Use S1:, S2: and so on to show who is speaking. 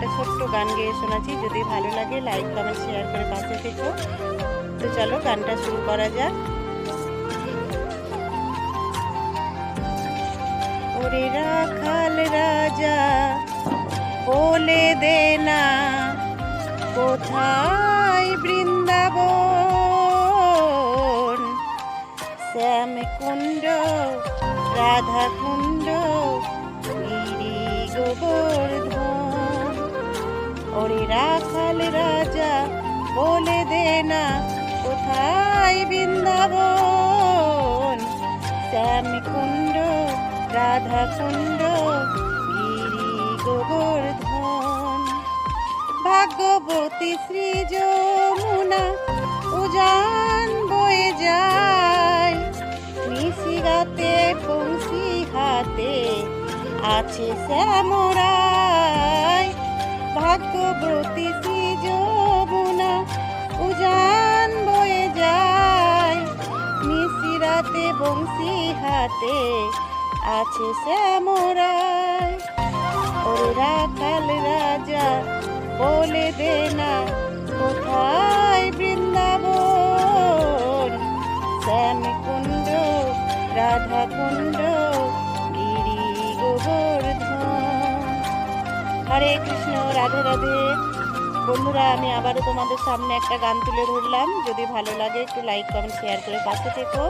S1: একটা ছোট্ট গান গেয়ে শোনাচ্ছি, যদি ভালো লাগে লাইক কমেন্ট শেয়ার করে পাশে থেকো। তো চলো গানটা শুরু করা যাক। ওরে রাখাল রাজা বলে দে না, কোথায় বৃন্দাবন, শ্যামকুণ্ড রাধা কুণ্ড গিরি গোবর্ধন। ওরে রাখাল রাজা বলে দে না, কোথায় বৃন্দাবন, শ্যামকুণ্ড রাধা কুণ্ড গিরি গোবর্ধন। ভাগ্যবতী শ্রী যমুনা উজান বয়ে যায়, নিশি রাতে বংশী হাতে আছে শ্যামরায়। ভাগ্যবতী শ্রী যমুনা উজান বয়ে যায়, নিশি রাতে বংশী হাতে আছে শ্যামরায়। ওরে রাখাল রাজা বলে দে না, কোথায় বৃন্দাবন, শ্যামকুণ্ড রাধা কুণ্ড গিরি গোবর্ধন। হরে কৃষ্ণ, রাধে রাধে। বন্ধুরা, আমি আবারও তোমাদের সামনে একটা গান তুলে ধরলাম, যদি ভালো লাগে একটু লাইক কমেন্ট শেয়ার করে পাশে থেকো।